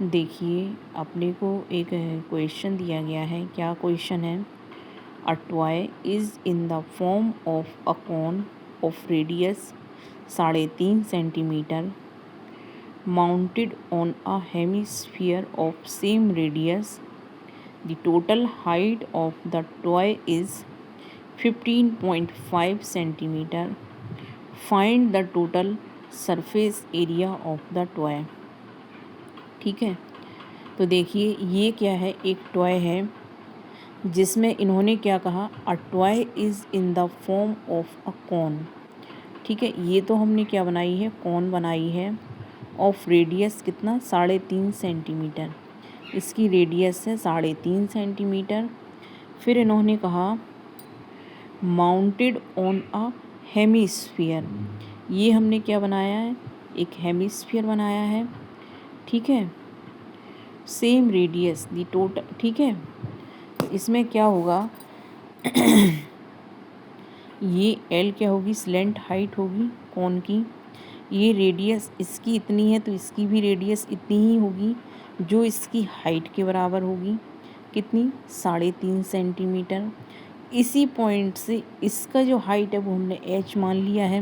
देखिए अपने को एक क्वेश्चन दिया गया है। क्या क्वेश्चन है? अ toy is in the form of a cone of radius 3.5 centimetre mounted on a hemisphere of same radius. The total height of the toy is 15.5 centimetre. Find the total surface area of the toy. ठीक है, तो देखिए ये क्या है, एक toy है जिसमें इन्होंने क्या कहा, a toy is in the form of a cone. ठीक है, ये तो हमने क्या बनाई है, कॉन बनाई है। ऑफ रेडियस कितना, 3.5 सेंटीमीटर। इसकी रेडियस है 3.5 सेंटीमीटर। फिर इन्होंने कहा माउंटेड ऑन अ हेमिस्फीयर। ये हमने क्या बनाया है, एक हेमिस्फीयर बनाया है। ठीक है, सेम रेडियस दी टोटल। ठीक है, तो इसमें क्या होगा ये एल क्या होगी, स्लेंट हाइट होगी कौन की। ये रेडियस इसकी इतनी है तो इसकी भी रेडियस इतनी ही होगी जो इसकी हाइट के बराबर होगी। कितनी, 3.5 सेंटीमीटर। इसी पॉइंट से इसका जो हाइट है वो हमने एच मान लिया है।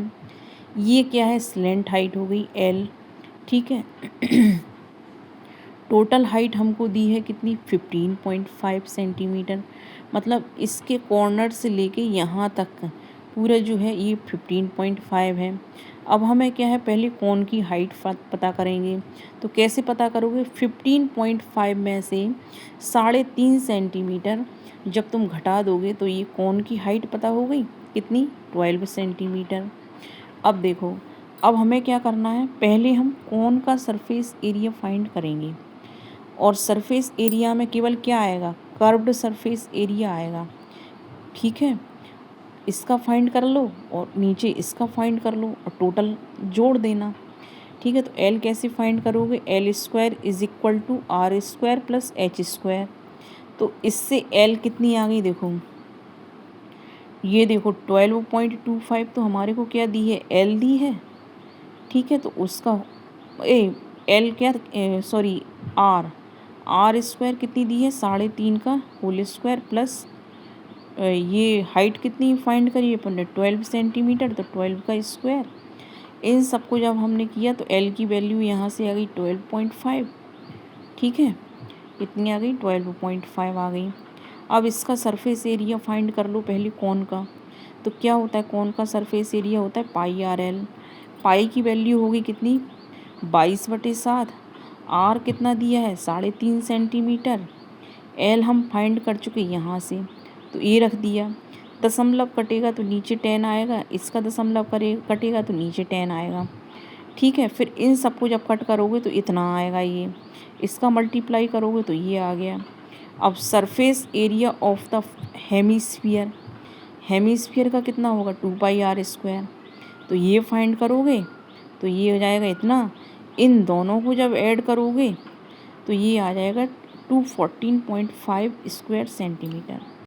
ये क्या है, स्लेंट हाइट हो गई एल। ठीक है टोटल हाइट हमको दी है कितनी, 15.5 सेंटीमीटर। मतलब इसके कॉर्नर से लेके यहाँ तक पूरा जो है ये 15.5 है। अब हमें क्या है, पहले कौन की हाइट पता करेंगे। तो कैसे पता करोगे, 15.5 में से 3.5 सेंटीमीटर जब तुम घटा दोगे तो ये कौन की हाइट पता हो गई कितनी, 12 सेंटीमीटर। अब देखो, अब हमें क्या करना है, पहले हम कौन का सरफेस एरिया फाइंड करेंगे। और सरफेस एरिया में केवल क्या आएगा, कर्व्ड सरफेस एरिया आएगा। ठीक है, इसका फाइंड कर लो और नीचे इसका फाइंड कर लो और टोटल जोड़ देना। ठीक है, तो एल कैसे फाइंड करोगे, L square is equal to R square plus H square. तो इससे एल कितनी आ गई, देखो ये देखो 12.25 तो हमारे को क्या दी है, एल दी है। ठीक है, तो उसका एल क्या, सॉरी आर स्क्वायर कितनी दी है, 3.5 का होल स्क्वायर प्लस ये हाइट कितनी फाइंड करी अपन ने, 12 सेंटीमीटर, तो 12 का स्क्वायर। इन सबको जब हमने किया तो एल की वैल्यू यहाँ से आ गई 12.5। ठीक है, कितनी आ गई, 12.5 आ गई। अब इसका सरफेस एरिया फाइंड कर लो पहले कौन का। तो क्या होता है, कौन का सरफेस एरिया होता है पाई आर एल। पाई की वैल्यू होगी कितनी, 22/7। आर कितना दिया है, 3.5 सेंटीमीटर। एल हम फाइंड कर चुके यहाँ से, तो ये रख दिया। दशमलव कटेगा तो नीचे 10 आएगा, इसका दशमलव कटेगा तो नीचे 10 आएगा। ठीक है, फिर इन सबको जब कट करोगे तो इतना आएगा, ये इसका मल्टीप्लाई करोगे तो ये आ गया। अब surface area of the hemisphere, hemisphere का कितना होगा, 2 पाई आर स्क्वायर। तो ये फाइंड करोगे तो ये हो जाएगा इतना। इन दोनों को जब ऐड करोगे तो ये आ जाएगा 214.5 स्क्वायर सेंटीमीटर।